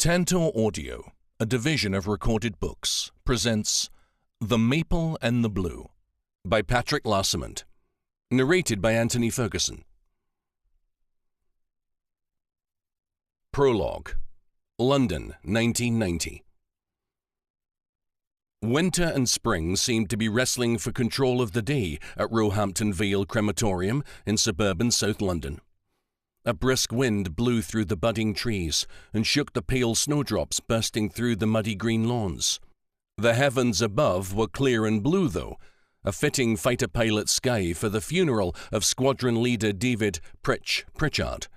Tantor Audio, a division of Recorded Books, presents The Maple and the Blue by Patrick Larsimont, narrated by Antony Ferguson. Prologue, London, 1990. Winter and spring seemed to be wrestling for control of the day at Roehampton Vale Crematorium in suburban South London. A brisk wind blew through the budding trees and shook the pale snowdrops bursting through the muddy green lawns. The heavens above were clear and blue, though, a fitting fighter pilot sky for the funeral of squadron leader David Pritchard.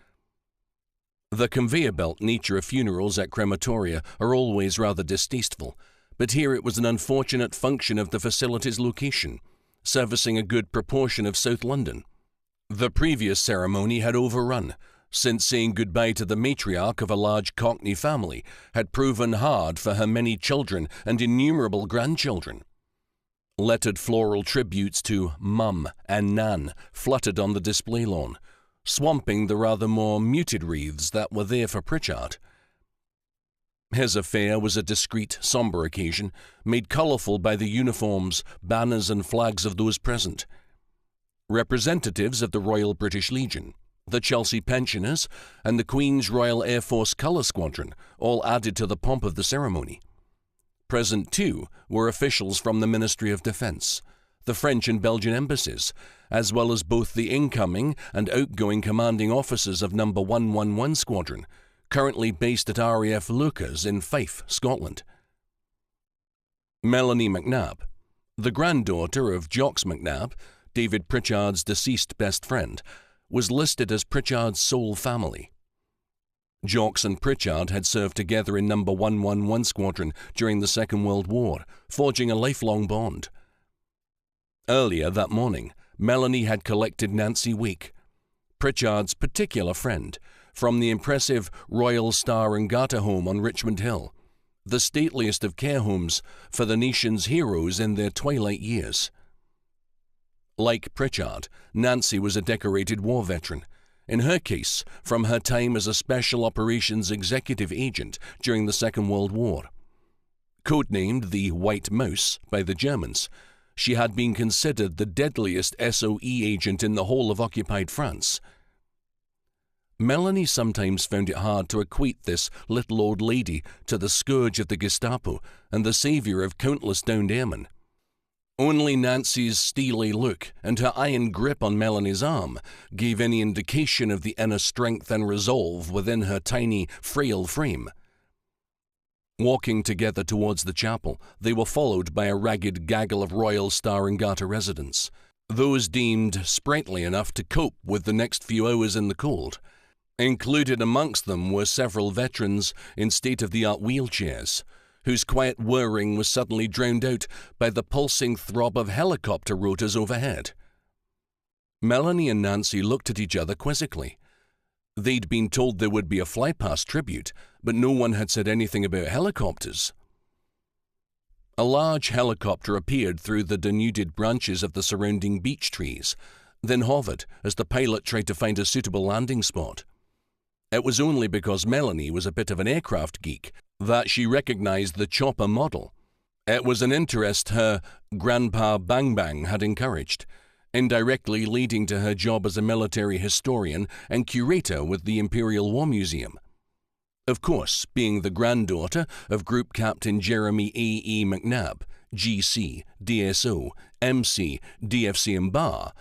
The conveyor belt nature of funerals at crematoria are always rather distasteful, but here it was an unfortunate function of the facility's location, servicing a good proportion of South London. The previous ceremony had overrun, since saying goodbye to the matriarch of a large Cockney family had proven hard for her many children and innumerable grandchildren. Lettered floral tributes to Mum and Nan fluttered on the display lawn, swamping the rather more muted wreaths that were there for Pritchard. His affair was a discreet, sombre occasion, made colourful by the uniforms, banners and flags of those present. Representatives of the Royal British Legion, the Chelsea Pensioners, and the Queen's Royal Air Force Colour Squadron all added to the pomp of the ceremony. Present, too, were officials from the Ministry of Defence, the French and Belgian embassies, as well as both the incoming and outgoing commanding officers of No. 111 Squadron, currently based at RAF Leuchars in Fife, Scotland. Melanie McNabb, the granddaughter of Jocks McNabb, David Pritchard's deceased best friend, was listed as Pritchard's sole family. Jocks and Pritchard had served together in No. 111 Squadron during the Second World War, forging a lifelong bond. Earlier that morning, Melanie had collected Nancy Wake, Pritchard's particular friend, from the impressive Royal Star and Garter home on Richmond Hill, the stateliest of care homes for the nation's heroes in their twilight years. Like Pritchard, Nancy was a decorated war veteran, in her case from her time as a Special Operations Executive Agent during the Second World War. Codenamed the White Mouse by the Germans, she had been considered the deadliest SOE agent in the whole of occupied France. Melanie sometimes found it hard to equate this little old lady to the scourge of the Gestapo and the saviour of countless downed airmen. Only Nancy's steely look and her iron grip on Melanie's arm gave any indication of the inner strength and resolve within her tiny, frail frame. Walking together towards the chapel, they were followed by a ragged gaggle of Royal Star and Garter residents, those deemed sprightly enough to cope with the next few hours in the cold. Included amongst them were several veterans in state-of-the-art wheelchairs, whose quiet whirring was suddenly drowned out by the pulsing throb of helicopter rotors overhead. Melanie and Nancy looked at each other quizzically. They'd been told there would be a flypast tribute, but no one had said anything about helicopters. A large helicopter appeared through the denuded branches of the surrounding beech trees, then hovered as the pilot tried to find a suitable landing spot. It was only because Melanie was a bit of an aircraft geek that she recognized the chopper model. It was an interest her Grandpa Bang Bang had encouraged, indirectly leading to her job as a military historian and curator with the Imperial War Museum. Of course, being the granddaughter of Group Captain Jeremy A.E. McNabb, GC, DSO, MC, DFC and Bar,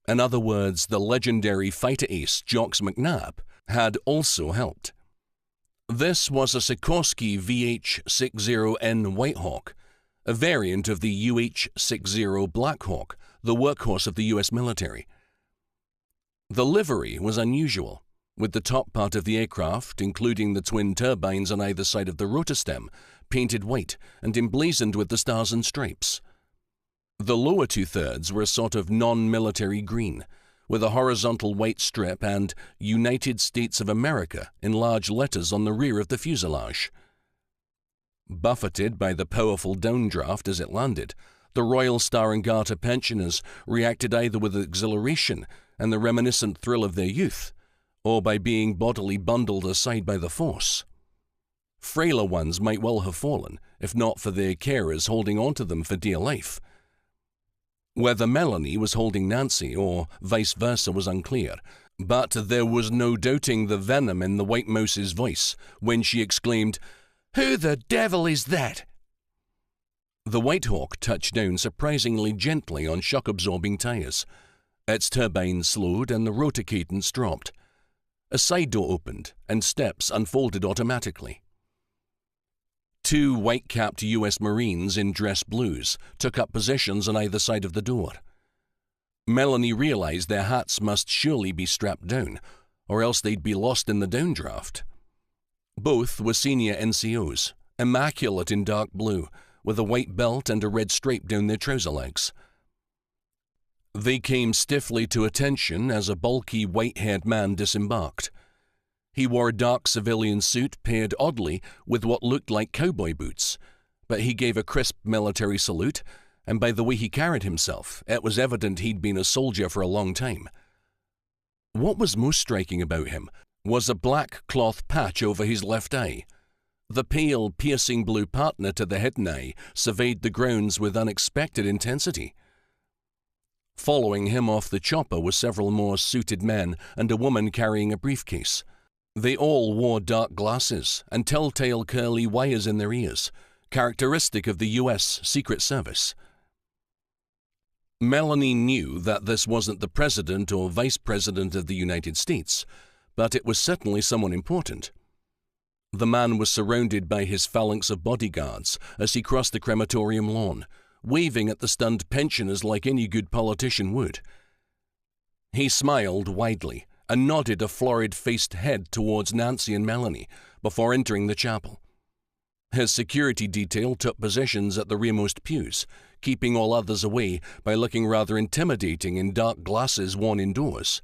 in other words, the legendary fighter ace Jocks McNabb, had also helped. This was a Sikorsky VH-60N Whitehawk, a variant of the UH-60 Blackhawk, the workhorse of the U.S. military. The livery was unusual, with the top part of the aircraft, including the twin turbines on either side of the rotor stem, painted white and emblazoned with the stars and stripes. The lower two-thirds were a sort of non-military green, with a horizontal white strip and United States of America in large letters on the rear of the fuselage. Buffeted by the powerful downdraft as it landed, the Royal Star and Garter pensioners reacted either with exhilaration and the reminiscent thrill of their youth, or by being bodily bundled aside by the force. Frailer ones might well have fallen, if not for their carers holding on to them for dear life. Whether Melanie was holding Nancy or vice versa was unclear, but there was no doubting the venom in the white mouse's voice when she exclaimed, "Who the devil is that?" The White Hawk touched down surprisingly gently on shock-absorbing tires. Its turbine slowed and the rotor cadence dropped. A side door opened and steps unfolded automatically. Two white-capped U.S. Marines in dress blues took up positions on either side of the door. Melanie realized their hats must surely be strapped down, or else they'd be lost in the downdraft. Both were senior NCOs, immaculate in dark blue, with a white belt and a red stripe down their trouser legs. They came stiffly to attention as a bulky, white-haired man disembarked. He wore a dark civilian suit paired oddly with what looked like cowboy boots, but he gave a crisp military salute, and by the way he carried himself, it was evident he'd been a soldier for a long time. What was most striking about him was a black cloth patch over his left eye. The pale, piercing blue partner to the hidden eye surveyed the grounds with unexpected intensity. Following him off the chopper were several more suited men and a woman carrying a briefcase. They all wore dark glasses and telltale curly wires in their ears, characteristic of the U.S. Secret Service. Melanie knew that this wasn't the President or Vice President of the United States, but it was certainly someone important. The man was surrounded by his phalanx of bodyguards as he crossed the crematorium lawn, waving at the stunned pensioners like any good politician would. He smiled widely and nodded a florid-faced head towards Nancy and Melanie before entering the chapel. His security detail took positions at the rearmost pews, keeping all others away by looking rather intimidating in dark glasses worn indoors.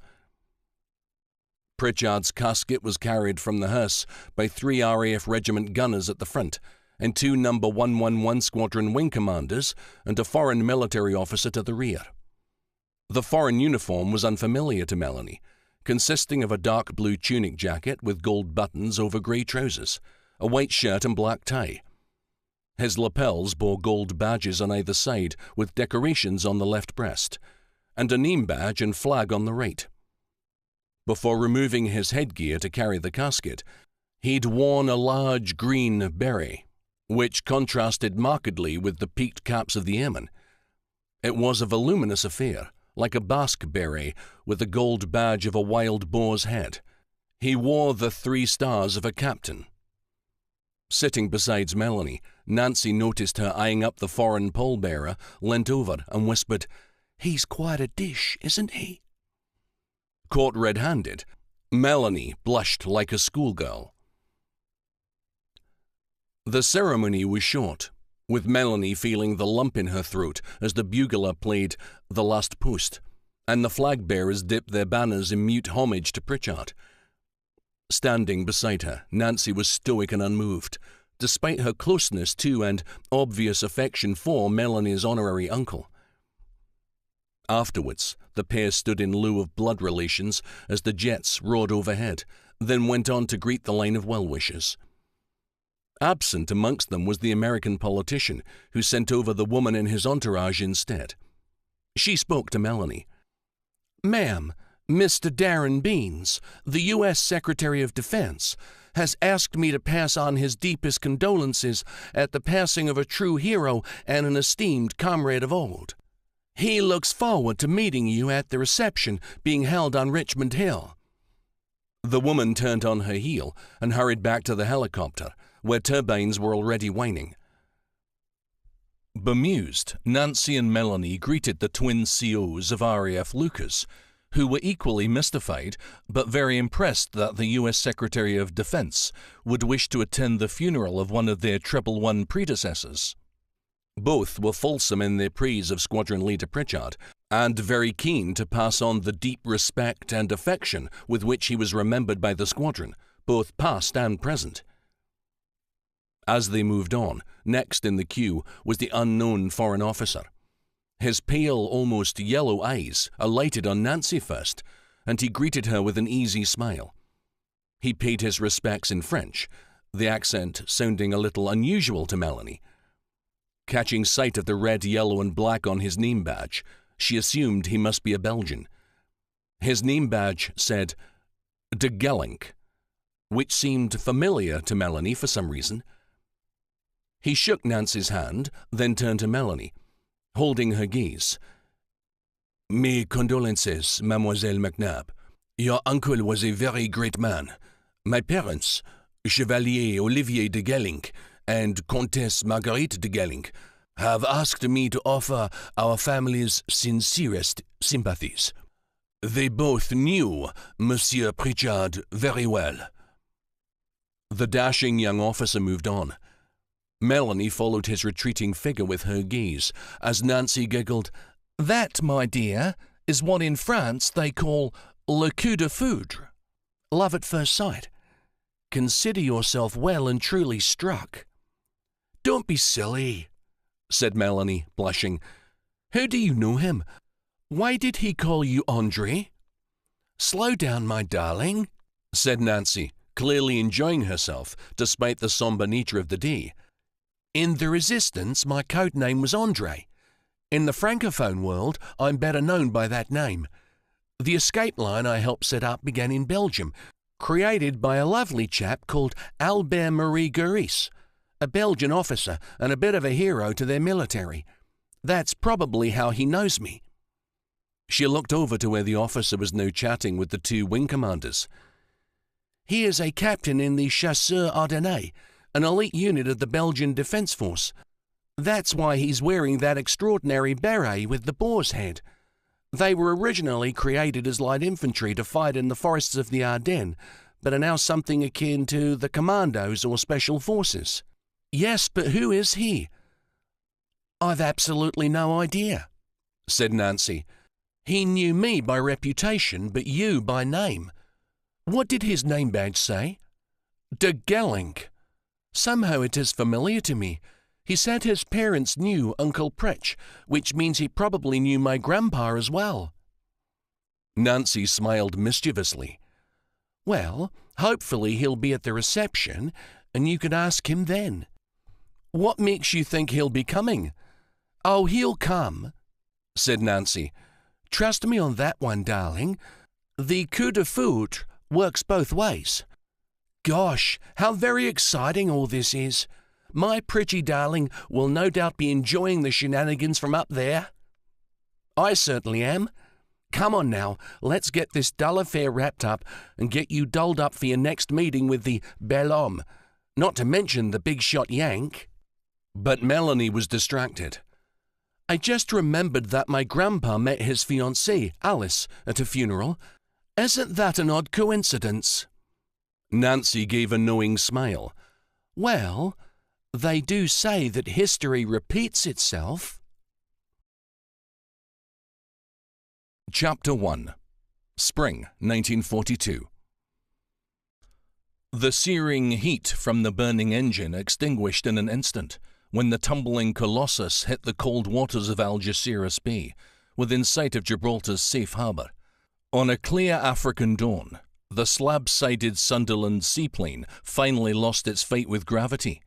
Pritchard's casket was carried from the hearse by 3 RAF regiment gunners at the front, and 2 No. 111 Squadron wing commanders and a foreign military officer to the rear. The foreign uniform was unfamiliar to Melanie, consisting of a dark blue tunic jacket with gold buttons over grey trousers, a white shirt and black tie. His lapels bore gold badges on either side with decorations on the left breast, and a name badge and flag on the right. Before removing his headgear to carry the casket, he'd worn a large green beret, which contrasted markedly with the peaked caps of the airmen. It was a voluminous affair, like a Basque beret with the gold badge of a wild boar's head. He wore the 3 stars of a captain. Sitting beside Melanie, Nancy noticed her eyeing up the foreign pallbearer, leant over and whispered, "He's quite a dish, isn't he?" Caught red-handed, Melanie blushed like a schoolgirl. The ceremony was short, with Melanie feeling the lump in her throat as the bugler played "The Last Post," and the flag-bearers dipped their banners in mute homage to Pritchard. Standing beside her, Nancy was stoic and unmoved, despite her closeness to and obvious affection for Melanie's honorary uncle. Afterwards, the pair stood in lieu of blood relations as the jets roared overhead, then went on to greet the line of well-wishers. Absent amongst them was the American politician who sent over the woman in his entourage instead. She spoke to Melanie. "Ma'am, Mr. Darren Beans, the U.S. Secretary of Defense, has asked me to pass on his deepest condolences at the passing of a true hero and an esteemed comrade of old. He looks forward to meeting you at the reception being held on Richmond Hill." The woman turned on her heel and hurried back to the helicopter, where turbines were already whining. Bemused, Nancy and Melanie greeted the twin COs of RAF Lucas, who were equally mystified but very impressed that the U.S. Secretary of Defense would wish to attend the funeral of one of their 111 predecessors. Both were fulsome in their praise of Squadron Leader Pritchard, and very keen to pass on the deep respect and affection with which he was remembered by the squadron, both past and present. As they moved on, next in the queue was the unknown foreign officer. His pale, almost yellow eyes alighted on Nancy first, and he greeted her with an easy smile. He paid his respects in French, the accent sounding a little unusual to Melanie. Catching sight of the red, yellow, and black on his name badge, she assumed he must be a Belgian. His name badge said De Gelink, which seemed familiar to Melanie for some reason. He shook Nancy's hand, then turned to Melanie, holding her gaze. "Mes condolences, Mademoiselle McNabb. Your uncle was a very great man. My parents, Chevalier Olivier de Gelink and Comtesse Marguerite de Gelink, have asked me to offer our family's sincerest sympathies. They both knew Monsieur Pritchard very well." The dashing young officer moved on. Melanie followed his retreating figure with her gaze as Nancy giggled. "That, my dear, is what in France they call le coup de foudre. Love at first sight. Consider yourself well and truly struck." "Don't be silly," said Melanie, blushing. "How do you know him? Why did he call you Andre?" "Slow down, my darling," said Nancy, clearly enjoying herself despite the sombre nature of the day. "In the Resistance, my code name was Andre. In the Francophone world, I'm better known by that name. The escape line I helped set up began in Belgium, created by a lovely chap called Albert Marie Guris, a Belgian officer and a bit of a hero to their military. That's probably how he knows me." She looked over to where the officer was now chatting with the two wing commanders. "He is a captain in the Chasseurs Ardennais, an elite unit of the Belgian Defence Force. That's why he's wearing that extraordinary beret with the boar's head. They were originally created as light infantry to fight in the forests of the Ardennes, but are now something akin to the commandos or special forces." "Yes, but who is he?" "I've absolutely no idea," said Nancy. "He knew me by reputation, but you by name. What did his name badge say?" "De Gelink. Somehow it is familiar to me. He said his parents knew Uncle Pritch, which means he probably knew my grandpa as well." Nancy smiled mischievously. "Well, hopefully he'll be at the reception, and you can ask him then." "What makes you think he'll be coming?" "Oh, he'll come," said Nancy. "Trust me on that one, darling. The coup de foudre works both ways. Gosh, how very exciting all this is. My pretty darling will no doubt be enjoying the shenanigans from up there." "I certainly am. Come on now, let's get this dull affair wrapped up and get you dolled up for your next meeting with the bel homme, not to mention the big-shot Yank." But Melanie was distracted. "I just remembered that my grandpa met his fiancée, Alice, at a funeral. Isn't that an odd coincidence?" Nancy gave a knowing smile. "Well, they do say that history repeats itself." Chapter 1. Spring 1942. The searing heat from the burning engine extinguished in an instant when the tumbling Colossus hit the cold waters of Algeciras Bay, within sight of Gibraltar's safe harbour. On a clear African dawn, the slab-sided Sunderland seaplane finally lost its fight with gravity.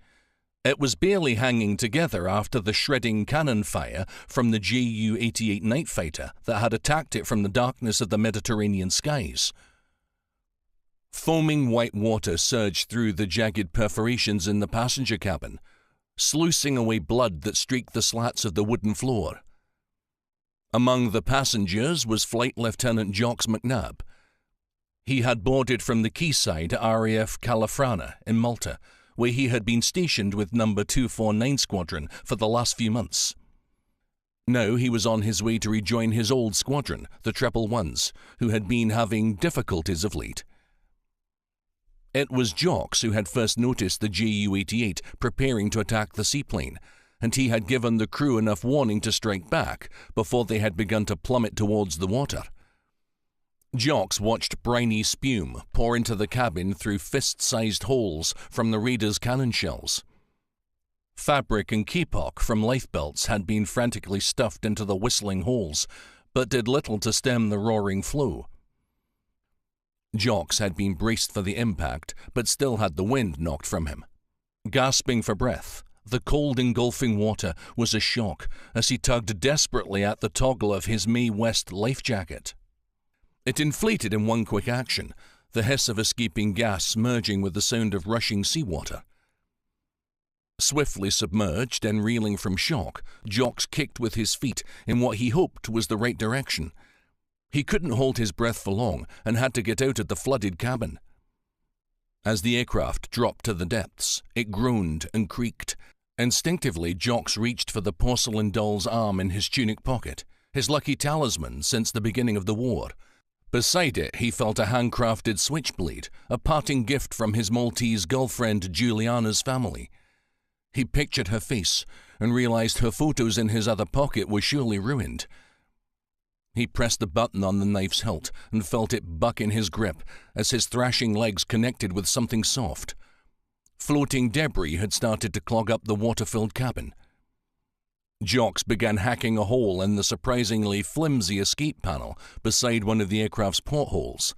It was barely hanging together after the shredding cannon fire from the Ju-88 night fighter that had attacked it from the darkness of the Mediterranean skies. Foaming white water surged through the jagged perforations in the passenger cabin, sluicing away blood that streaked the slats of the wooden floor. Among the passengers was Flight Lieutenant Jocks McNabb. He had boarded from the quayside RAF Calafrana in Malta, where he had been stationed with No. 249 Squadron for the last few months. Now he was on his way to rejoin his old squadron, the 111s, who had been having difficulties of late. It was Jocks who had first noticed the Ju-88 preparing to attack the seaplane, and he had given the crew enough warning to strike back before they had begun to plummet towards the water. Jocks watched briny spume pour into the cabin through fist-sized holes from the raiders' cannon shells. Fabric and kapok from lifebelts had been frantically stuffed into the whistling holes, but did little to stem the roaring flow. Jocks had been braced for the impact, but still had the wind knocked from him. Gasping for breath, the cold engulfing water was a shock as he tugged desperately at the toggle of his Mae West life jacket. It inflated in one quick action, the hiss of escaping gas merging with the sound of rushing seawater. Swiftly submerged and reeling from shock, Jocks kicked with his feet in what he hoped was the right direction. He couldn't hold his breath for long and had to get out of the flooded cabin. As the aircraft dropped to the depths, it groaned and creaked. Instinctively, Jocks reached for the porcelain doll's arm in his tunic pocket, his lucky talisman since the beginning of the war. Beside it, he felt a handcrafted switchblade, a parting gift from his Maltese girlfriend Juliana's family. He pictured her face and realized her photos in his other pocket were surely ruined. He pressed the button on the knife's hilt and felt it buck in his grip as his thrashing legs connected with something soft. Floating debris had started to clog up the water-filled cabin. Jocks began hacking a hole in the surprisingly flimsy escape panel beside one of the aircraft's portholes.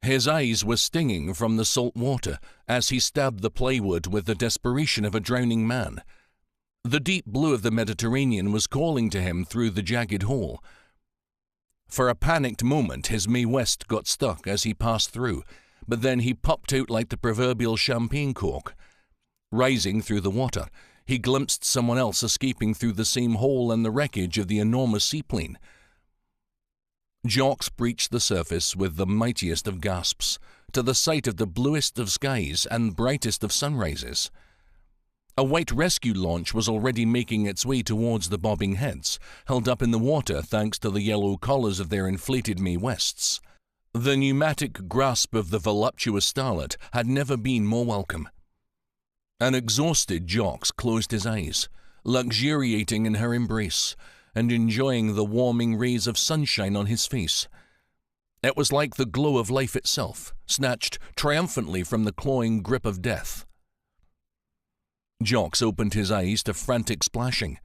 His eyes were stinging from the salt water as he stabbed the plywood with the desperation of a drowning man. The deep blue of the Mediterranean was calling to him through the jagged hole. For a panicked moment, his Mae West got stuck as he passed through, but then he popped out like the proverbial champagne cork. Rising through the water, he glimpsed someone else escaping through the same hole in the wreckage of the enormous seaplane. Jocks breached the surface with the mightiest of gasps, to the sight of the bluest of skies and brightest of sunrises. A white rescue launch was already making its way towards the bobbing heads, held up in the water thanks to the yellow collars of their inflated Mae Wests. The pneumatic grasp of the voluptuous starlet had never been more welcome. An exhausted Jocks closed his eyes, luxuriating in her embrace, and enjoying the warming rays of sunshine on his face. It was like the glow of life itself, snatched triumphantly from the clawing grip of death. Jocks opened his eyes to frantic splashing.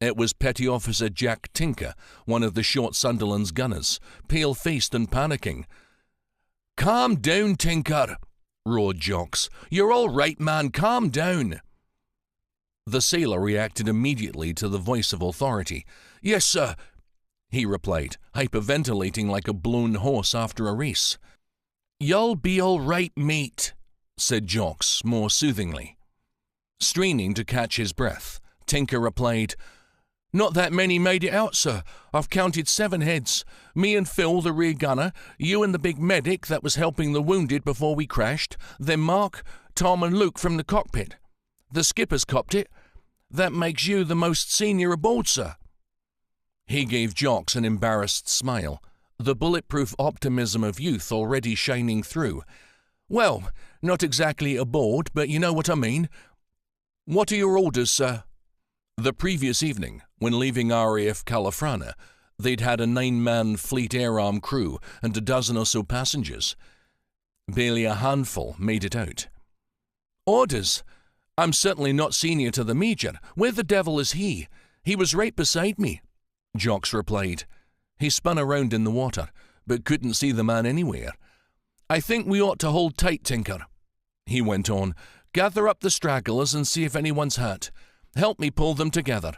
It was Petty Officer Jack Tinker, one of the Short Sunderland's gunners, pale-faced and panicking. "Calm down, Tinker," roared Jocks. "You're all right, man, calm down." The sailor reacted immediately to the voice of authority. "Yes, sir," he replied, hyperventilating like a blown horse after a race. "You'll be all right, mate," said Jocks more soothingly. Straining to catch his breath, Tinker replied, "Not that many made it out, sir. I've counted 7 heads. Me and Phil, the rear gunner, you and the big medic that was helping the wounded before we crashed, then Mark, Tom and Luke from the cockpit. The skipper's copped it. That makes you the most senior aboard, sir." He gave Jocks an embarrassed smile, the bulletproof optimism of youth already shining through. "Well, not exactly aboard, but you know what I mean. What are your orders, sir?" The previous evening, when leaving RAF Califrana, they'd had a 9-man Fleet Air Arm crew and a dozen or so passengers. Barely a handful made it out. "Orders? I'm certainly not senior to the Major. Where the devil is he? He was right beside me," Jocks replied. He spun around in the water, but couldn't see the man anywhere. "I think we ought to hold tight, Tinker," he went on. "Gather up the stragglers and see if anyone's hurt. Help me pull them together."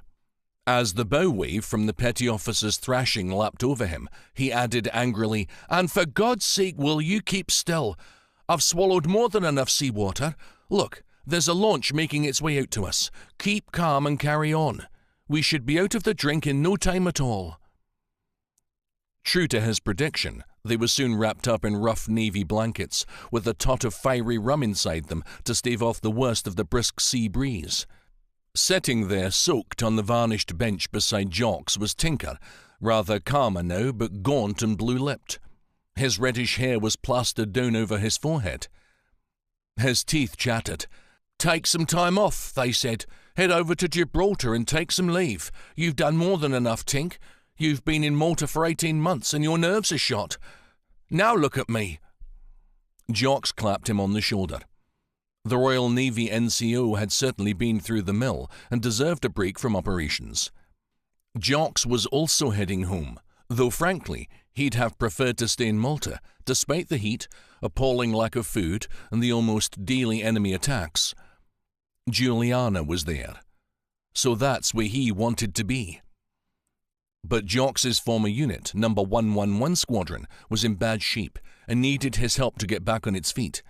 As the bow wave from the petty officer's thrashing lapped over him, he added angrily, "And for God's sake, will you keep still? I've swallowed more than enough seawater. Look, there's a launch making its way out to us. Keep calm and carry on. We should be out of the drink in no time at all." True to his prediction, they were soon wrapped up in rough navy blankets, with a tot of fiery rum inside them to stave off the worst of the brisk sea breeze. Sitting there soaked on the varnished bench beside Jocks was Tinker, rather calmer now but gaunt and blue-lipped. His reddish hair was plastered down over his forehead. His teeth chattered. "Take some time off," they said. "Head over to Gibraltar and take some leave. You've done more than enough, Tink. You've been in Malta for 18 months and your nerves are shot. Now look at me." Jocks clapped him on the shoulder. The Royal Navy NCO had certainly been through the mill and deserved a break from operations. Jocks was also heading home, though frankly, He'd have preferred to stay in Malta, despite the heat, appalling lack of food, and the almost daily enemy attacks. Juliana was there, so that's where he wanted to be. But Jocks's former unit, number 111 Squadron, was in bad shape and needed his help to get back on its feet.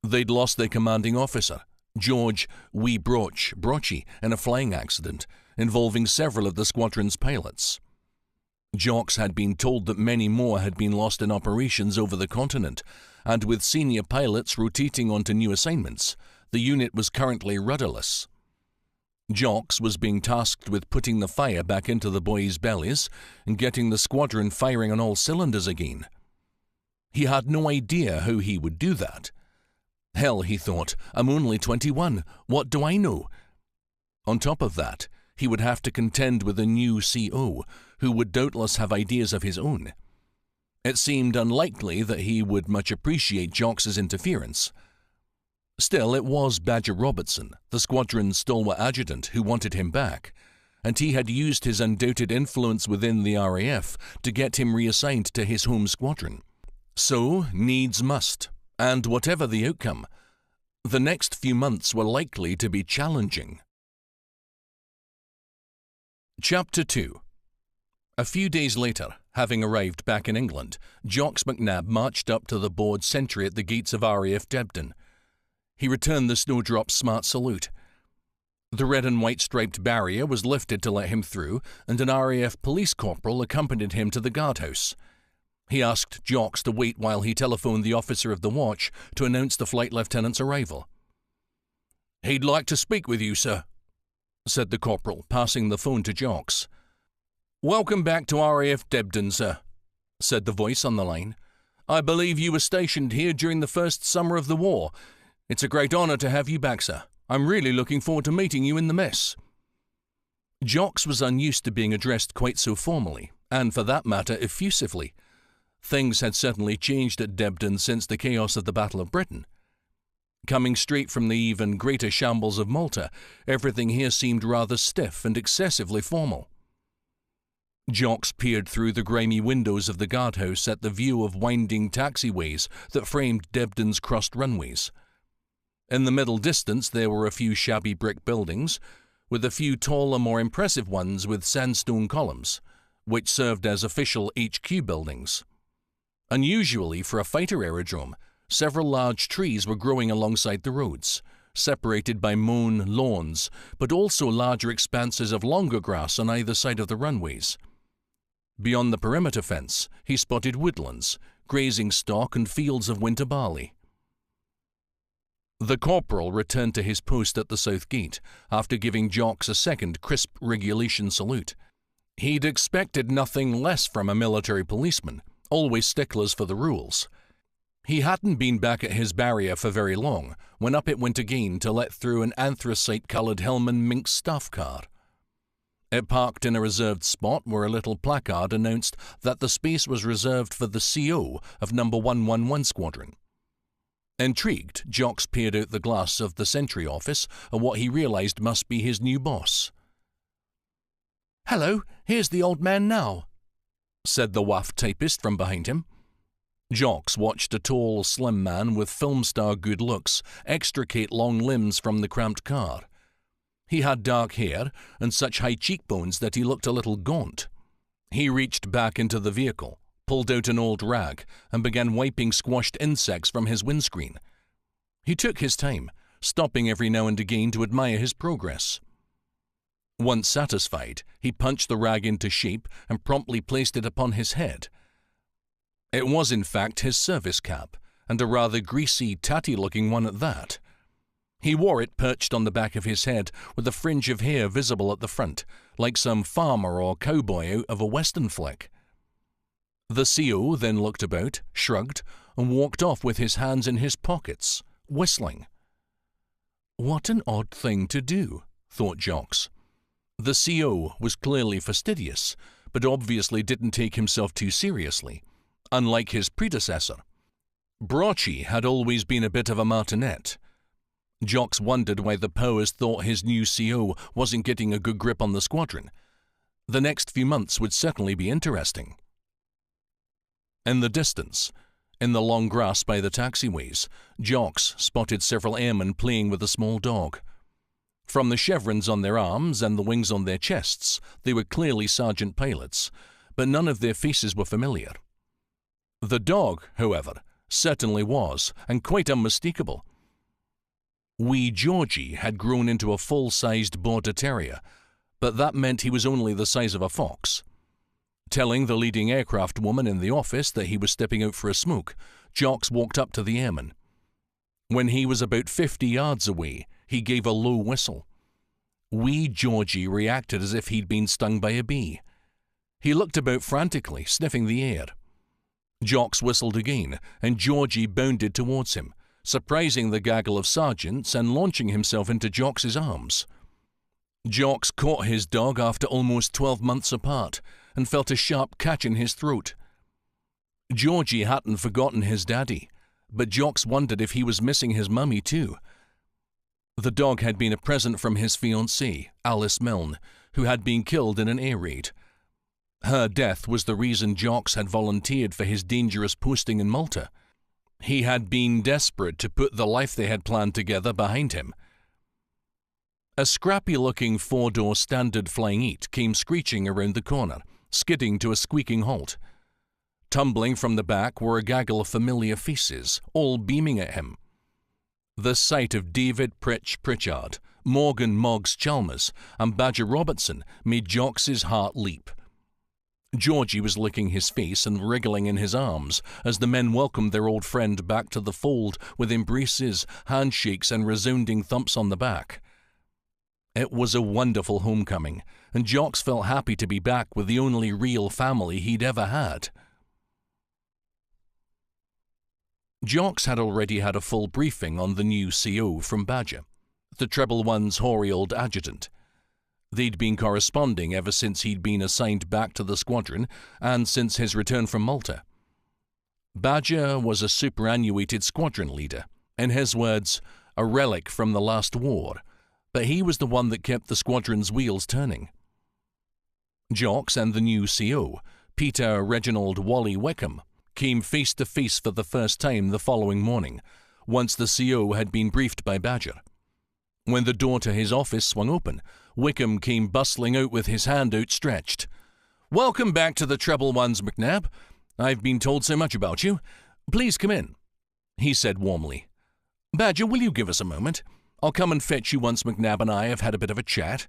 They'd lost their commanding officer, George Brocci, in a flying accident involving several of the squadron's pilots. Jocks had been told that many more had been lost in operations over the continent, and with senior pilots rotating onto new assignments, the unit was currently rudderless. Jocks was being tasked with putting the fire back into the boys' bellies and getting the squadron firing on all cylinders again. He had no idea how he would do that. Hell, he thought, I'm only 21. What do I know? On top of that, he would have to contend with a new CO, who would doubtless have ideas of his own. It seemed unlikely that he would much appreciate Jocks's interference. Still, it was Badger Robertson, the squadron's stalwart adjutant, who wanted him back, and he had used his undoubted influence within the RAF to get him reassigned to his home squadron. So, needs must, and whatever the outcome, the next few months were likely to be challenging. Chapter 2. A few days later, having arrived back in England, Jocks McNabb marched up to the board sentry at the gates of RAF Debden. He returned the Snowdrop's smart salute. The red and white striped barrier was lifted to let him through, and an RAF police corporal accompanied him to the guardhouse. He asked Jocks to wait while he telephoned the officer of the watch to announce the flight lieutenant's arrival. "He'd like to speak with you, sir," said the corporal, passing the phone to Jocks. "Welcome back to RAF Debden, sir," said the voice on the line. "I believe you were stationed here during the first summer of the war. It's a great honour to have you back, sir. I'm really looking forward to meeting you in the mess." Jocks was unused to being addressed quite so formally, and for that matter effusively. Things had certainly changed at Debden since the chaos of the Battle of Britain. Coming straight from the even greater shambles of Malta, everything here seemed rather stiff and excessively formal. Jocks peered through the grimy windows of the guardhouse at the view of winding taxiways that framed Debden's crossed runways. In the middle distance there were a few shabby brick buildings, with a few taller, more impressive ones with sandstone columns, which served as official HQ buildings. Unusually for a fighter aerodrome, several large trees were growing alongside the roads, separated by mown lawns, but also larger expanses of longer grass on either side of the runways. Beyond the perimeter fence, he spotted woodlands, grazing stock and fields of winter barley. The corporal returned to his post at the south gate, after giving Jocks a second crisp regulation salute. He'd expected nothing less from a military policeman, always sticklers for the rules. He hadn't been back at his barrier for very long, when up it went again to let through an anthracite-coloured Hellman Minx staff car. It parked in a reserved spot where a little placard announced that the space was reserved for the CO of number 111 Squadron. Intrigued, Jocks peered out the glass of the sentry office at what he realised must be his new boss. "Hello, here's the old man now," said the WAF typist from behind him. Jocks watched a tall, slim man with film star good looks extricate long limbs from the cramped car. He had dark hair and such high cheekbones that he looked a little gaunt. He reached back into the vehicle, pulled out an old rag, and began wiping squashed insects from his windscreen. He took his time, stopping every now and again to admire his progress. Once satisfied, he punched the rag into shape and promptly placed it upon his head. It was in fact his service cap, and a rather greasy, tatty-looking one at that. He wore it perched on the back of his head with a fringe of hair visible at the front, like some farmer or cowboy out of a western flick. The CO then looked about, shrugged, and walked off with his hands in his pockets, whistling. What an odd thing to do, thought Jocks. The CO was clearly fastidious, but obviously didn't take himself too seriously, unlike his predecessor. Brocci had always been a bit of a martinet. Jocks wondered why the powers thought his new CO wasn't getting a good grip on the squadron. The next few months would certainly be interesting. In the distance, in the long grass by the taxiways, Jocks spotted several airmen playing with a small dog. From the chevrons on their arms and the wings on their chests, they were clearly sergeant pilots, but none of their faces were familiar. The dog, however, certainly was, and quite unmistakable. Wee Georgie had grown into a full-sized border terrier, but that meant he was only the size of a fox. Telling the leading aircraft woman in the office that he was stepping out for a smoke, Jocks walked up to the airman. When he was about 50 yards away, he gave a low whistle. Wee Georgie reacted as if he'd been stung by a bee. He looked about frantically, sniffing the air. Jocks whistled again, and Georgie bounded towards him, surprising the gaggle of sergeants and launching himself into Jocks's arms. Jocks caught his dog after almost 12 months apart, and felt a sharp catch in his throat. Georgie hadn't forgotten his daddy, but Jocks wondered if he was missing his mummy too. The dog had been a present from his fiancée, Alice Milne, who had been killed in an air raid. Her death was the reason Jocks had volunteered for his dangerous posting in Malta. He had been desperate to put the life they had planned together behind him. A scrappy-looking four-door standard Flying Eat came screeching around the corner, skidding to a squeaking halt. Tumbling from the back were a gaggle of familiar faces, all beaming at him. The sight of David Pritchard, Morgan Moggs Chalmers, and Badger Robertson made Jocks's heart leap. Georgie was licking his face and wriggling in his arms as the men welcomed their old friend back to the fold with embraces, handshakes, and resounding thumps on the back. It was a wonderful homecoming, and Jocks felt happy to be back with the only real family he'd ever had. Jocks had already had a full briefing on the new CO from Badger, the Treble One's hoary old adjutant. They'd been corresponding ever since he'd been assigned back to the squadron and since his return from Malta. Badger was a superannuated squadron leader, in his words, a relic from the last war, but he was the one that kept the squadron's wheels turning. Jocks and the new CO, Peter Reginald Wally Wickham, came face to face for the first time the following morning, once the CO had been briefed by Badger. When the door to his office swung open, Wickham came bustling out with his hand outstretched. "Welcome back to the Treble Ones, McNabb. I've been told so much about you. Please come in," he said warmly. "Badger, will you give us a moment? I'll come and fetch you once McNabb and I have had a bit of a chat.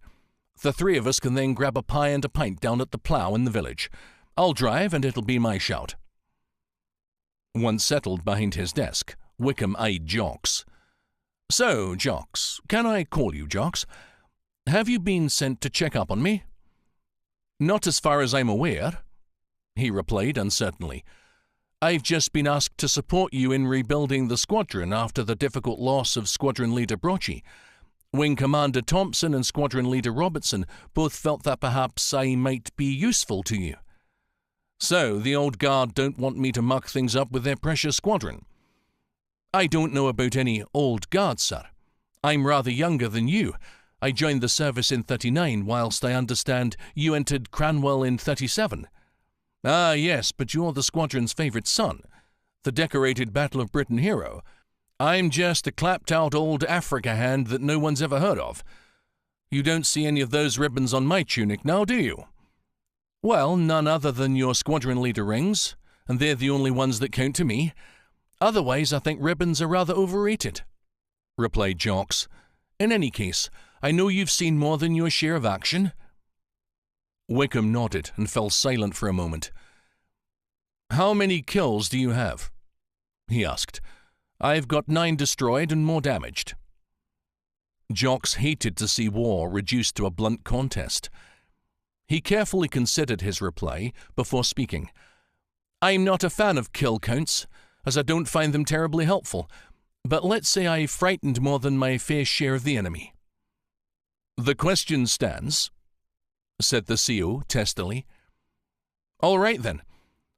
The three of us can then grab a pie and a pint down at the Plough in the village. I'll drive and it'll be my shout." Once settled behind his desk, Wickham eyed Jocks. "So, Jocks, can I call you Jocks? Have you been sent to check up on me?" "Not as far as I'm aware," he replied uncertainly. "I've just been asked to support you in rebuilding the squadron after the difficult loss of Squadron Leader Brochy. Wing Commander Thompson and Squadron Leader Robertson both felt that perhaps I might be useful to you. So, the old guard don't want me to muck things up with their precious squadron." "I don't know about any old guard, sir. I'm rather younger than you. I joined the service in 39, whilst I understand you entered Cranwell in 37. "Ah, yes, but you're the squadron's favourite son, the decorated Battle of Britain hero. I'm just a clapped-out old Africa hand that no one's ever heard of. You don't see any of those ribbons on my tunic now, do you?" "Well, none other than your squadron leader rings, and they're the only ones that count to me. Otherwise, I think ribbons are rather overrated," replied Jocks. "In any case, I know you've seen more than your share of action." Wickham nodded and fell silent for a moment. "How many kills do you have?" he asked. "I've got 9 destroyed and more damaged." Jocks hated to see war reduced to a blunt contest. He carefully considered his reply before speaking. "I'm not a fan of kill counts, as I don't find them terribly helpful, but let's say I frightened more than my fair share of the enemy." "The question stands," said the CO testily. "All right then.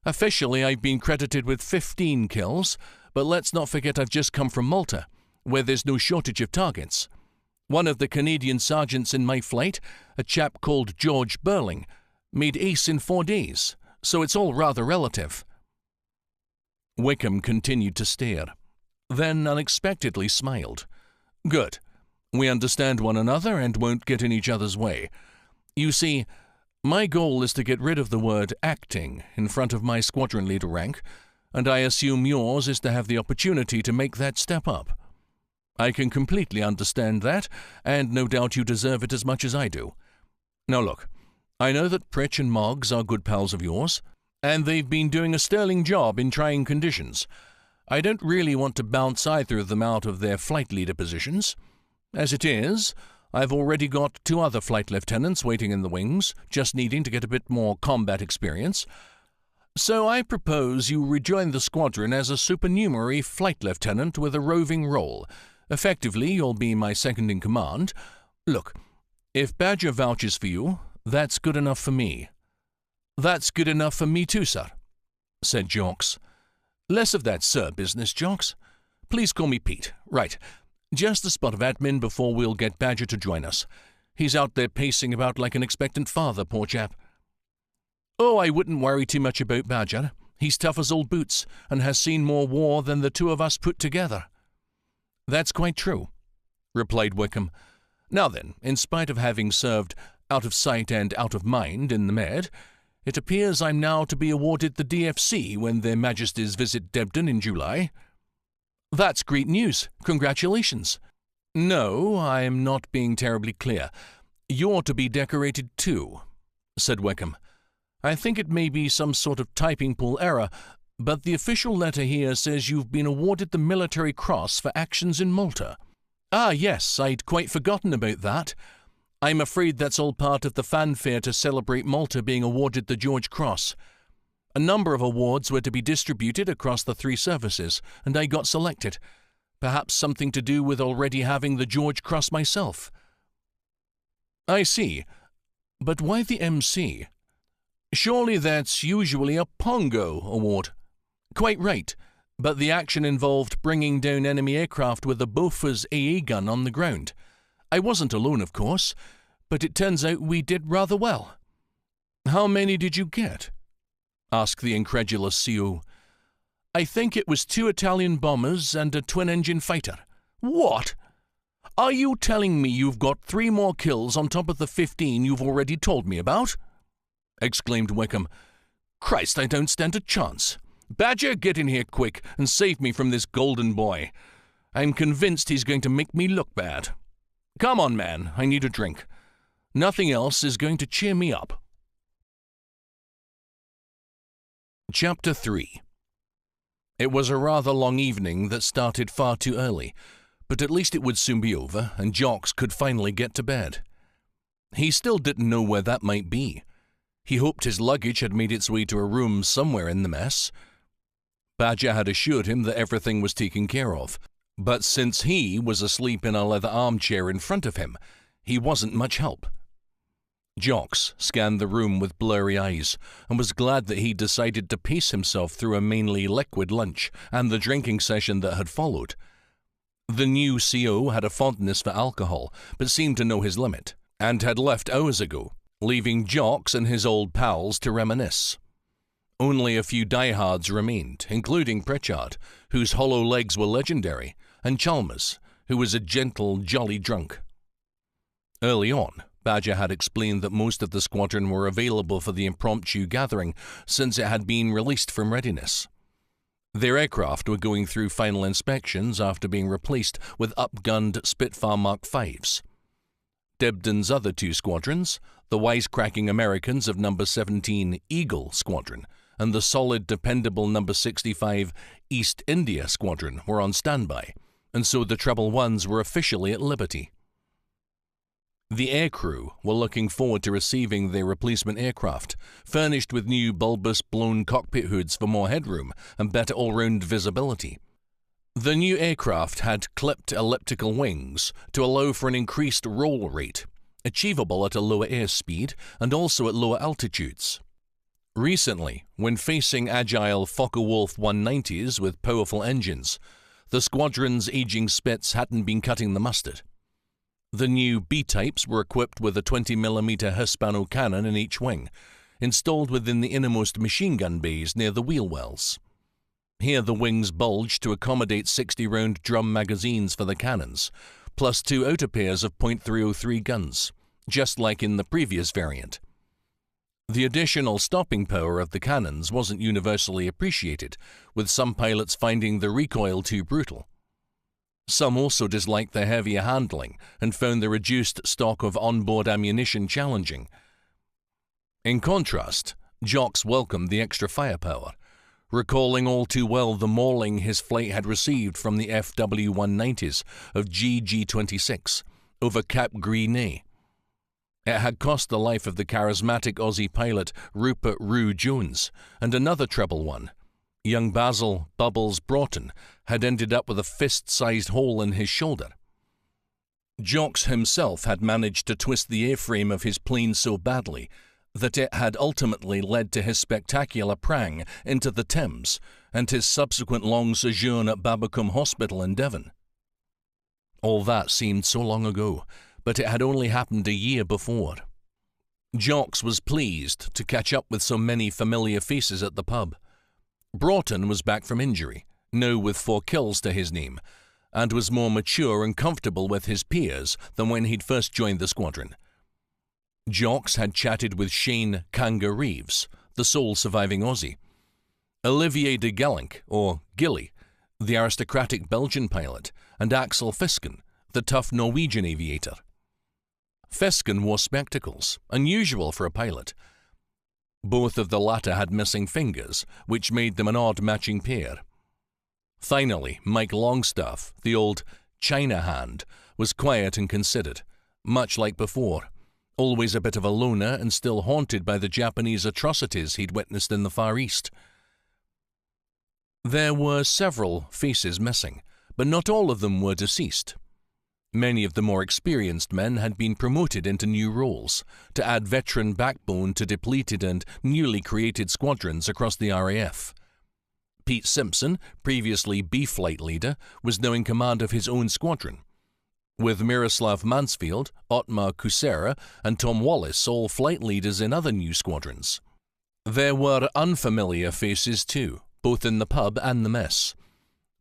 Officially, I've been credited with 15 kills, but let's not forget I've just come from Malta, where there's no shortage of targets. One of the Canadian sergeants in my flight, a chap called George Burling, made ace in 4 days, so it's all rather relative." Wickham continued to stare, then unexpectedly smiled. "Good. We understand one another and won't get in each other's way. You see, my goal is to get rid of the word acting in front of my squadron leader rank, and I assume yours is to have the opportunity to make that step up. I can completely understand that, and no doubt you deserve it as much as I do. Now look, I know that Pritch and Moggs are good pals of yours, and they've been doing a sterling job in trying conditions. I don't really want to bounce either of them out of their flight leader positions. As it is, I've already got 2 other flight lieutenants waiting in the wings, just needing to get a bit more combat experience. So I propose you rejoin the squadron as a supernumerary flight lieutenant with a roving role. Effectively, you'll be my second in command. Look, if Badger vouches for you, that's good enough for me." "That's good enough for me too, sir," said Jocks. "Less of that sir business, Jocks. Please call me Pete. Right. Just a spot of admin before we'll get Badger to join us. He's out there pacing about like an expectant father, poor chap." "Oh, I wouldn't worry too much about Badger. He's tough as old boots, and has seen more war than the 2 of us put together." "That's quite true," replied Wickham. "Now then, in spite of having served out of sight and out of mind in the Med, it appears I'm now to be awarded the DFC when their Majesties visit Debden in July." "That's great news. Congratulations." "No, I'm not being terribly clear. You're to be decorated too," said Wickham. "I think it may be some sort of typing pool error, but the official letter here says you've been awarded the Military Cross for actions in Malta." "Ah, yes, I'd quite forgotten about that. I'm afraid that's all part of the fanfare to celebrate Malta being awarded the George Cross. A number of awards were to be distributed across the 3 services, and I got selected. Perhaps something to do with already having the George Cross myself." "I see. But why the MC? Surely that's usually a Pongo award." "Quite right, but the action involved bringing down enemy aircraft with a Bofors AA gun on the ground. I wasn't alone, of course, but it turns out we did rather well." "How many did you get?" asked the incredulous CO. "I think it was 2 Italian bombers and a twin-engine fighter." "What? Are you telling me you've got 3 more kills on top of the 15 you've already told me about?" exclaimed Wickham. "Christ, I don't stand a chance. Badger, get in here quick and save me from this golden boy. I'm convinced he's going to make me look bad. Come on, man, I need a drink. Nothing else is going to cheer me up." Chapter 3. It was a rather long evening that started far too early, but at least it would soon be over, and Jocks could finally get to bed. He still didn't know where that might be. He hoped his luggage had made its way to a room somewhere in the mess. Badger had assured him that everything was taken care of, but since he was asleep in a leather armchair in front of him, he wasn't much help. Jocks scanned the room with blurry eyes and was glad that he'd decided to pace himself through a mainly liquid lunch and the drinking session that had followed. The new CO had a fondness for alcohol, but seemed to know his limit, and had left hours ago, leaving Jocks and his old pals to reminisce. Only a few diehards remained, including Pritchard, whose hollow legs were legendary, and Chalmers, who was a gentle, jolly drunk. Early on, Badger had explained that most of the squadron were available for the impromptu gathering since it had been released from readiness. Their aircraft were going through final inspections after being replaced with up-gunned Spitfire Mark Vs. Debden's other 2 squadrons, the wisecracking Americans of No. 17 Eagle Squadron and the solid, dependable No. 65 East India Squadron, were on standby, and so the Treble Ones were officially at liberty. The aircrew were looking forward to receiving their replacement aircraft, furnished with new bulbous blown cockpit hoods for more headroom and better all-round visibility. The new aircraft had clipped elliptical wings to allow for an increased roll rate, achievable at a lower airspeed and also at lower altitudes. Recently, when facing agile Focke-Wulf 190s with powerful engines, the squadron's aging Spits hadn't been cutting the mustard. The new B-types were equipped with a 20mm Hispano cannon in each wing, installed within the innermost machine gun bays near the wheel wells. Here the wings bulged to accommodate 60-round drum magazines for the cannons, plus 2 outer pairs of .303 guns, just like in the previous variant. The additional stopping power of the cannons wasn't universally appreciated, with some pilots finding the recoil too brutal. Some also disliked the heavier handling and found the reduced stock of onboard ammunition challenging. In contrast, Jocks welcomed the extra firepower, recalling all too well the mauling his flight had received from the FW-190s of GG-26 over Cap Gris-Nez. It had cost the life of the charismatic Aussie pilot Rupert Roo Jones, and another treble one. Young Basil Bubbles Broughton had ended up with a fist-sized hole in his shoulder. Jocks himself had managed to twist the airframe of his plane so badly that it had ultimately led to his spectacular prang into the Thames and his subsequent long sojourn at Babbacombe Hospital in Devon. All that seemed so long ago, but it had only happened a year before. Jocks was pleased to catch up with so many familiar faces at the pub. Broughton was back from injury, now with 4 kills to his name, and was more mature and comfortable with his peers than when he'd first joined the squadron. Jocks had chatted with Shane Kanga Reeves, the sole surviving Aussie, Olivier de Galenc, or Gilly, the aristocratic Belgian pilot, and Axel Fisken, the tough Norwegian aviator. Fisken wore spectacles, unusual for a pilot. Both of the latter had missing fingers, which made them an odd matching pair. Finally, Mike Longstaff, the old China hand, was quiet and considered, much like before, always a bit of a loner and still haunted by the Japanese atrocities he'd witnessed in the Far East. There were several faces missing, but not all of them were deceased. Many of the more experienced men had been promoted into new roles to add veteran backbone to depleted and newly created squadrons across the RAF. Pete Simpson, previously B Flight leader, was now in command of his own squadron, with Miroslav Mansfield, Otmar Kusera, and Tom Wallace all flight leaders in other new squadrons. There were unfamiliar faces too, both in the pub and the mess.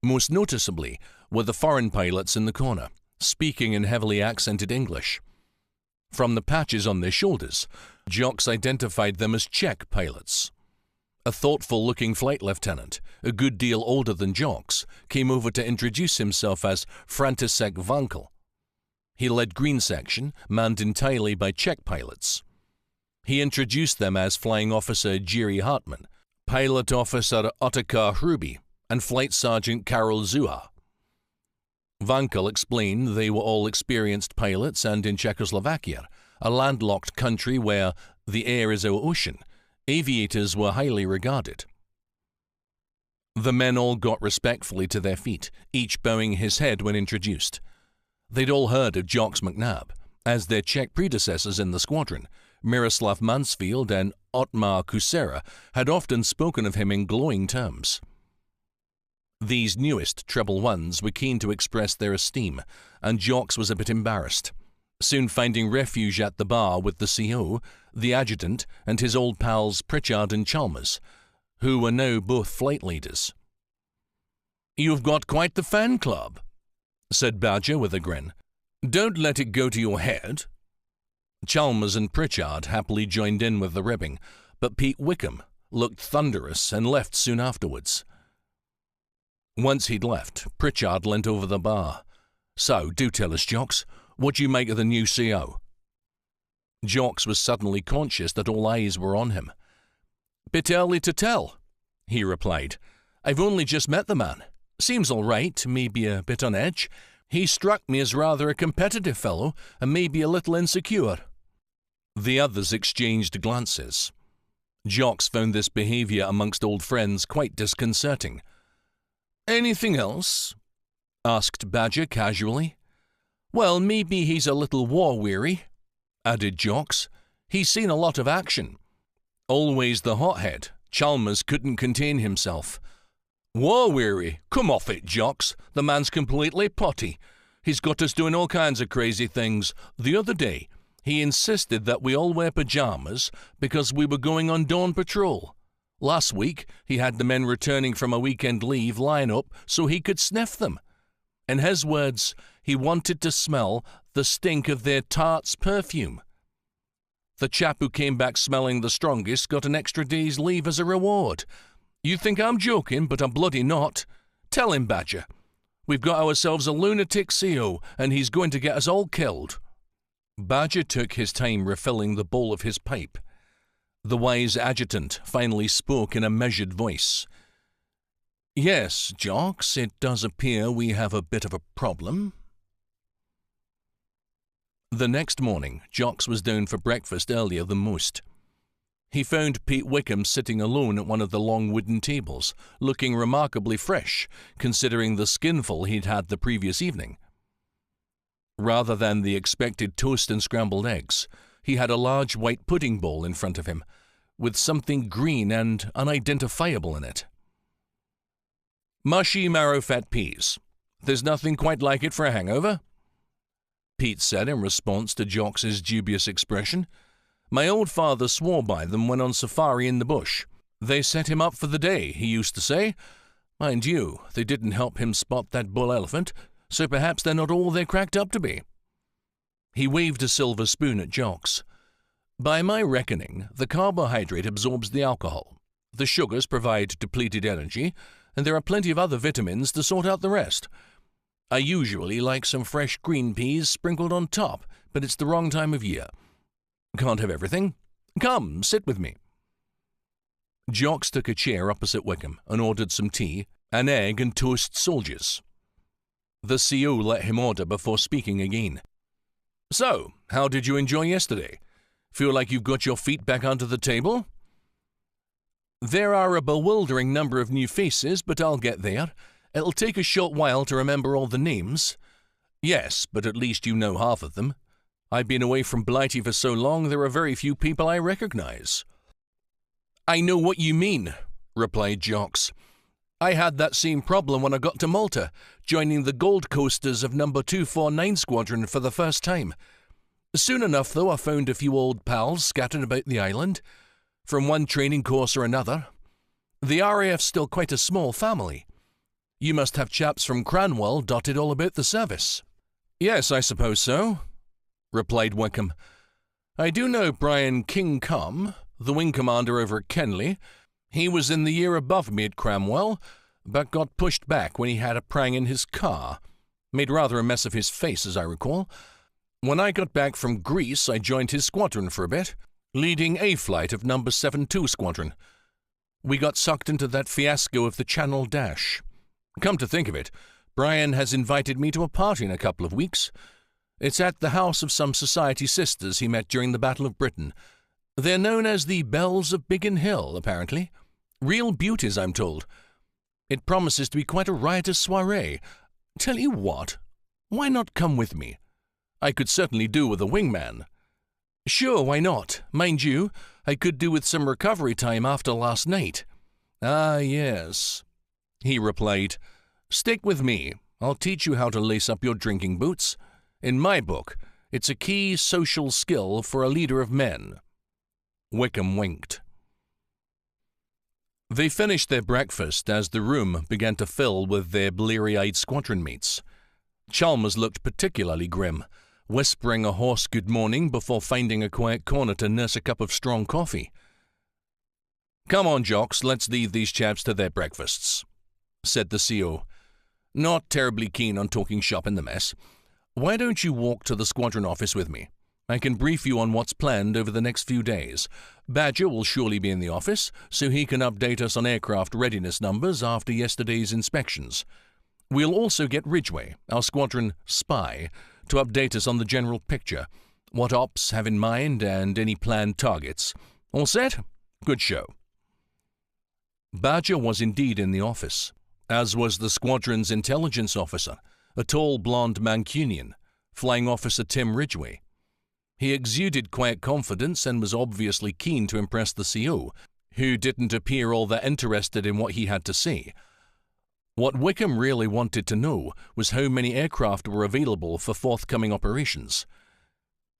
Most noticeably were the foreign pilots in the corner, speaking in heavily accented English. From the patches on their shoulders, Jocks identified them as Czech pilots. A thoughtful-looking flight lieutenant, a good deal older than Jocks, came over to introduce himself as František Vankel. He led Green Section, manned entirely by Czech pilots. He introduced them as Flying Officer Jiří Hartmann, Pilot Officer Otakar Hruby, and Flight Sergeant Karol Zuha. Vankel explained they were all experienced pilots, and in Czechoslovakia, a landlocked country where the air is our ocean, aviators were highly regarded. The men all got respectfully to their feet, each bowing his head when introduced. They'd all heard of Jocks McNabb, as their Czech predecessors in the squadron, Miroslav Mansfield and Otmar Kusera, had often spoken of him in glowing terms. These newest treble ones were keen to express their esteem, and Jocks was a bit embarrassed, soon finding refuge at the bar with the CO, the adjutant, and his old pals Pritchard and Chalmers, who were now both flight leaders. "You've got quite the fan club," said Badger with a grin. "Don't let it go to your head." Chalmers and Pritchard happily joined in with the ribbing, but Pete Wickham looked thunderous and left soon afterwards. Once he'd left, Pritchard leant over the bar. "So, do tell us, Jocks, what do you make of the new CO?" Jocks was suddenly conscious that all eyes were on him. "Bit early to tell," he replied. "I've only just met the man. Seems all right, maybe a bit on edge. He struck me as rather a competitive fellow, and maybe a little insecure." The others exchanged glances. Jocks found this behaviour amongst old friends quite disconcerting. "Anything else?" asked Badger casually. "Well, maybe he's a little war-weary," added Jocks. "He's seen a lot of action." Always the hothead, Chalmers couldn't contain himself. "War-weary? Come off it, Jocks. The man's completely potty. He's got us doing all kinds of crazy things. The other day, he insisted that we all wear pyjamas because we were going on dawn patrol. Last week, he had the men returning from a weekend leave line up so he could sniff them. In his words, he wanted to smell the stink of their tart's perfume. The chap who came back smelling the strongest got an extra day's leave as a reward. You think I'm joking, but I'm bloody not. Tell him, Badger. We've got ourselves a lunatic CO, and he's going to get us all killed. Badger took his time refilling the bowl of his pipe. The wise adjutant finally spoke in a measured voice. Yes, Jocks, it does appear we have a bit of a problem. The next morning, Jocks was down for breakfast earlier than most. He found Pete Wickham sitting alone at one of the long wooden tables, looking remarkably fresh, considering the skinful he'd had the previous evening. Rather than the expected toast and scrambled eggs, he had a large white pudding bowl in front of him, with something green and unidentifiable in it. Mushy marrow-fat peas. There's nothing quite like it for a hangover, Pete said in response to Jocks's dubious expression. My old father swore by them when on safari in the bush. They set him up for the day, he used to say. Mind you, they didn't help him spot that bull elephant, so perhaps they're not all they're cracked up to be. He waved a silver spoon at Jocks. By my reckoning, the carbohydrate absorbs the alcohol. The sugars provide depleted energy, and there are plenty of other vitamins to sort out the rest. I usually like some fresh green peas sprinkled on top, but it's the wrong time of year. Can't have everything. Come, sit with me. Jocks took a chair opposite Wickham and ordered some tea, an egg and toast soldiers. The CO let him order before speaking again. So, how did you enjoy yesterday? Feel like you've got your feet back under the table? There are a bewildering number of new faces, but I'll get there. It'll take a short while to remember all the names. Yes, but at least you know half of them. I've been away from Blighty for so long there are very few people I recognize. I know what you mean, replied Jocks. I had that same problem when I got to Malta, joining the Gold Coasters of No. 249 Squadron for the first time. Soon enough, though, I found a few old pals scattered about the island, from one training course or another. The RAF's still quite a small family. You must have chaps from Cranwell dotted all about the service. Yes, I suppose so, replied Wickham. I do know Brian Kingcombe, the wing commander over at Kenley. He was in the year above me at Cranwell, but got pushed back when he had a prang in his car. Made rather a mess of his face, as I recall. When I got back from Greece, I joined his squadron for a bit, leading A flight of No. 72 Squadron. We got sucked into that fiasco of the Channel Dash. Come to think of it, Brian has invited me to a party in a couple of weeks. It's at the house of some society sisters he met during the Battle of Britain. They're known as the Belles of Biggin Hill, apparently. Real beauties, I'm told. It promises to be quite a riotous soiree. Tell you what, why not come with me? I could certainly do with a wingman. Sure, why not? Mind you, I could do with some recovery time after last night. Ah, yes, he replied. Stick with me. I'll teach you how to lace up your drinking boots. In my book, it's a key social skill for a leader of men. Wickham winked. They finished their breakfast as the room began to fill with their bleary-eyed squadron mates. Chalmers looked particularly grim, whispering a hoarse good morning before finding a quiet corner to nurse a cup of strong coffee. Come on, Jocks, let's leave these chaps to their breakfasts, said the CO. Not terribly keen on talking shop in the mess. Why don't you walk to the squadron office with me? I can brief you on what's planned over the next few days. Badger will surely be in the office, so he can update us on aircraft readiness numbers after yesterday's inspections. We'll also get Ridgway, our squadron spy, to update us on the general picture, what ops have in mind, and any planned targets. All set? Good show. Badger was indeed in the office, as was the squadron's intelligence officer, a tall blonde Mancunian, Flying Officer Tim Ridgway. He exuded quiet confidence and was obviously keen to impress the CO, who didn't appear all that interested in what he had to say. What Wickham really wanted to know was how many aircraft were available for forthcoming operations.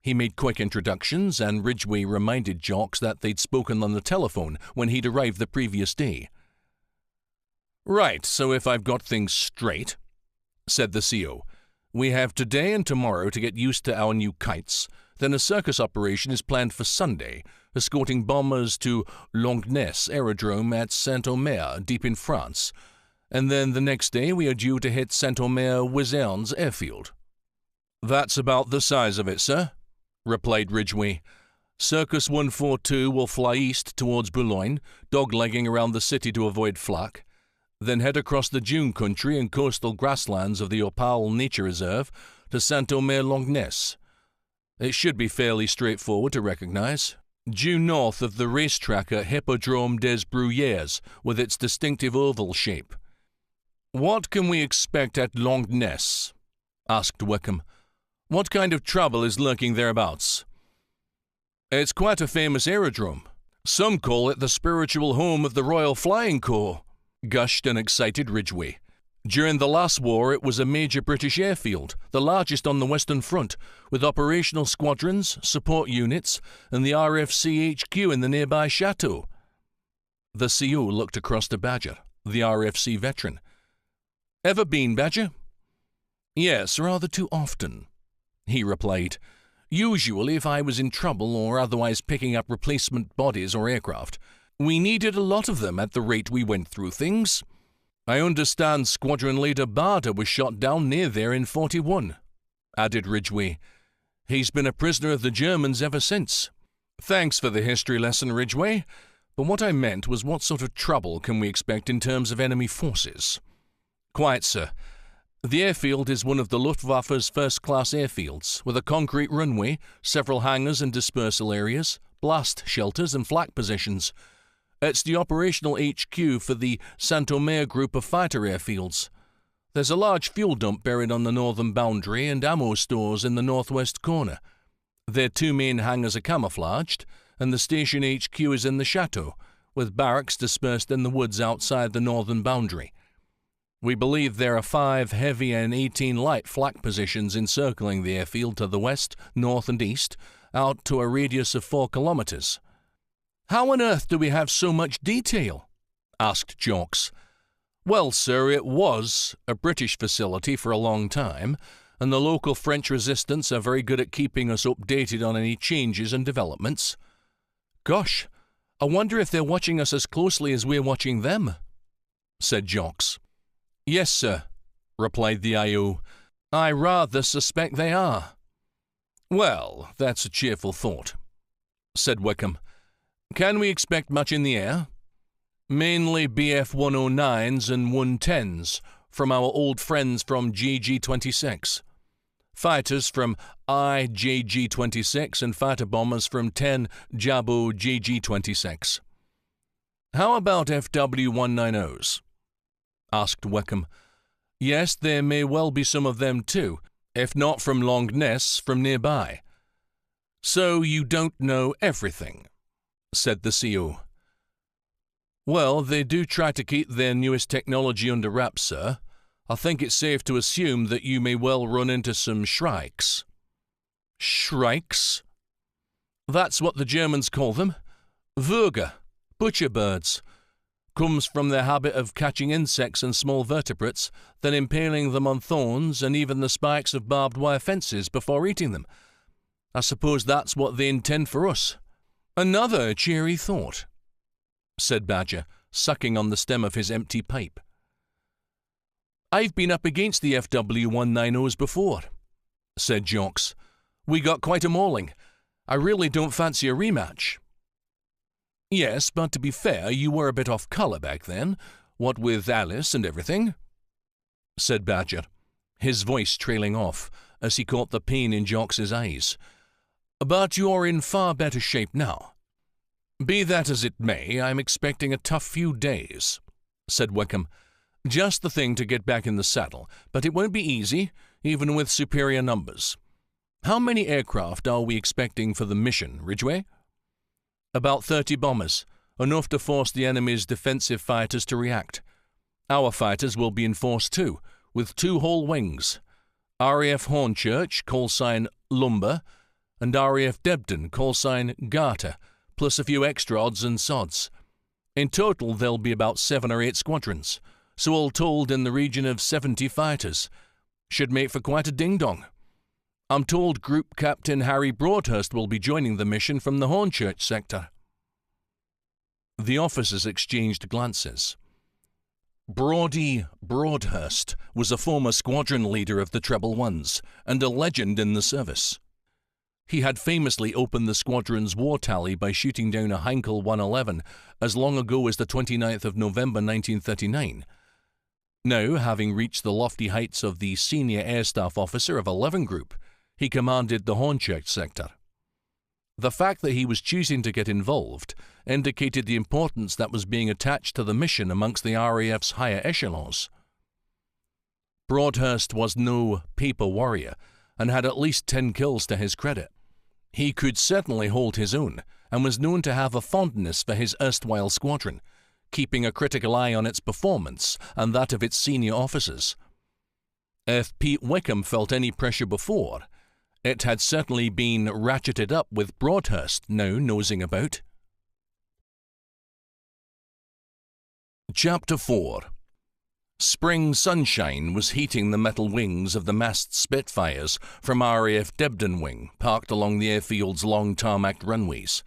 He made quick introductions, and Ridgway reminded Jocks that they'd spoken on the telephone when he'd arrived the previous day. "Right, so if I've got things straight," said the CO, "we have today and tomorrow to get used to our new kites. Then a circus operation is planned for Sunday, escorting bombers to Longnes Aerodrome at Saint-Omer, deep in France. And then the next day we are due to hit Saint-Omer-Wizernes airfield." "That's about the size of it, sir," replied Ridgway. "Circus 142 will fly east towards Boulogne, doglegging around the city to avoid flak, then head across the dune country and coastal grasslands of the Opale Nature Reserve to Saint-Omer-Longnes. It should be fairly straightforward to recognize. Due north of the racetrack at Hippodrome des Bruyères, with its distinctive oval shape." "What can we expect at Longnes?" asked Wickham. "What kind of trouble is lurking thereabouts?" "It's quite a famous aerodrome. Some call it the spiritual home of the Royal Flying Corps," gushed an excited Ridgway. "During the last war, it was a major British airfield, the largest on the Western Front, with operational squadrons, support units, and the RFC HQ in the nearby chateau." The CO looked across to Badger, the RFC veteran. "Ever been, Badger?" "Yes, rather too often," he replied. "Usually if I was in trouble or otherwise picking up replacement bodies or aircraft. We needed a lot of them at the rate we went through things. I understand Squadron Leader Barder was shot down near there in 41, added Ridgway. "He's been a prisoner of the Germans ever since." "Thanks for the history lesson, Ridgway. But what I meant was what sort of trouble can we expect in terms of enemy forces?" "Quite, sir. The airfield is one of the Luftwaffe's first-class airfields, with a concrete runway, several hangars and dispersal areas, blast shelters and flak positions. It's the operational HQ for the Saint-Omer group of fighter airfields. There's a large fuel dump buried on the northern boundary and ammo stores in the northwest corner. Their two main hangars are camouflaged, and the station HQ is in the chateau, with barracks dispersed in the woods outside the northern boundary. We believe there are 5 heavy and 18 light flak positions encircling the airfield to the west, north and east, out to a radius of 4 kilometers. "How on earth do we have so much detail?" asked Jocks. "Well, sir, it was a British facility for a long time, and the local French resistance are very good at keeping us updated on any changes and developments." "Gosh, I wonder if they're watching us as closely as we're watching them," said Jocks. "Yes, sir," replied the I.O. "I rather suspect they are." "Well, that's a cheerful thought," said Wickham. "Can we expect much in the air?" "Mainly BF-109s and 110s from our old friends from GG-26. Fighters from IJG-26 and fighter bombers from 10 Jabo GG-26. "How about FW-190s?" asked Wickham. "Yes, there may well be some of them too, if not from Longnes, from nearby." "So you don't know everything?" said the CO. "Well, they do try to keep their newest technology under wraps, sir. I think it's safe to assume that you may well run into some shrikes." "Shrikes?" "That's what the Germans call them. Würger, butcher birds. Comes from their habit of catching insects and small vertebrates, then impaling them on thorns and even the spikes of barbed wire fences before eating them. I suppose that's what they intend for us." "Another cheery thought," said Badger, sucking on the stem of his empty pipe. "I've been up against the FW-190s before," said Jocks. "We got quite a mauling. I really don't fancy a rematch." "Yes, but to be fair, you were a bit off colour back then, what with Alice and everything," said Badger, his voice trailing off as he caught the pain in Jocks's eyes. "But you're in far better shape now." "Be that as it may, I'm expecting a tough few days," said Wickham. "Just the thing to get back in the saddle, but it won't be easy, even with superior numbers. How many aircraft are we expecting for the mission, Ridgway?" "About 30 bombers, enough to force the enemy's defensive fighters to react. Our fighters will be in force too, with 2 whole wings. RAF Hornchurch, call sign Lumber, and RAF Debden callsign Garter, plus a few extra odds and sods. In total, there'll be about 7 or 8 squadrons, so all told in the region of 70 fighters. Should make for quite a ding-dong. I'm told Group Captain Harry Broadhurst will be joining the mission from the Hornchurch sector. The officers exchanged glances. Brodie Broadhurst was a former squadron leader of the Treble Ones and a legend in the service. He had famously opened the squadron's war tally by shooting down a Heinkel 111 as long ago as the 29th of November 1939. Now, having reached the lofty heights of the senior air staff officer of 11 Group, he commanded the Hornchurch sector. The fact that he was choosing to get involved indicated the importance that was being attached to the mission amongst the RAF's higher echelons. Broadhurst was no paper warrior and had at least 10 kills to his credit. He could certainly hold his own and was known to have a fondness for his erstwhile squadron, keeping a critical eye on its performance and that of its senior officers. If Pete Wickham felt any pressure before, it had certainly been ratcheted up with Broadhurst now nosing about. Chapter 4. Spring sunshine was heating the metal wings of the massed Spitfires from RAF Debden Wing, parked along the airfield's long tarmacked runways.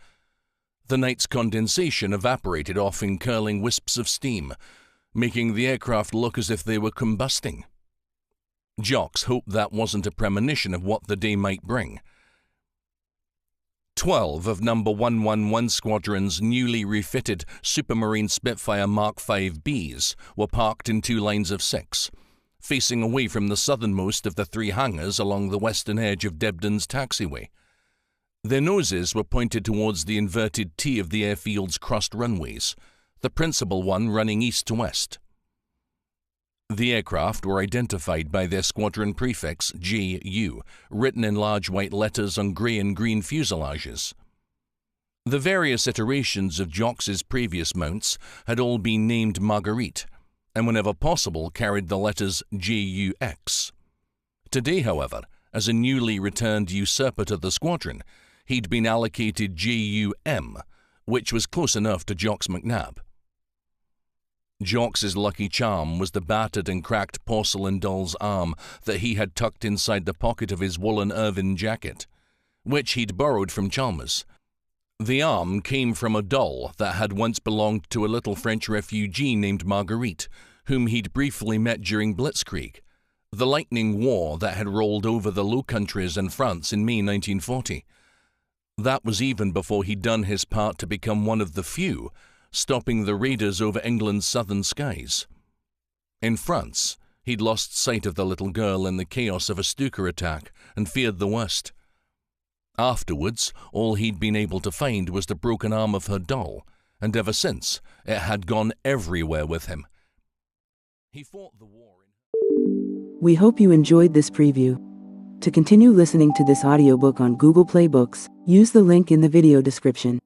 The night's condensation evaporated off in curling wisps of steam, making the aircraft look as if they were combusting. Jocks hoped that wasn't a premonition of what the day might bring. 12 of No. 111 Squadron's newly refitted Supermarine Spitfire Mark V Bs were parked in 2 lines of 6, facing away from the southernmost of the 3 hangars along the western edge of Debden's taxiway. Their noses were pointed towards the inverted T of the airfield's crossed runways, the principal one running east to west. The aircraft were identified by their squadron prefix GU, written in large white letters on grey and green fuselages. The various iterations of Jocks's previous mounts had all been named Marguerite, and whenever possible carried the letters GUX. Today, however, as a newly returned usurper to the squadron, he'd been allocated GUM, which was close enough to Jocks McNabb. Jocks's lucky charm was the battered and cracked porcelain doll's arm that he had tucked inside the pocket of his woolen Irvine jacket, which he'd borrowed from Chalmers. The arm came from a doll that had once belonged to a little French refugee named Marguerite, whom he'd briefly met during Blitzkrieg, the lightning war that had rolled over the Low Countries and France in May 1940. That was even before he'd done his part to become one of the few, stopping the raiders over England's southern skies. In France, he'd lost sight of the little girl in the chaos of a Stuka attack and feared the worst. Afterwards, all he'd been able to find was the broken arm of her doll, and ever since, it had gone everywhere with him. He fought the war in... We hope you enjoyed this preview. To continue listening to this audiobook on Google Play Books, use the link in the video description.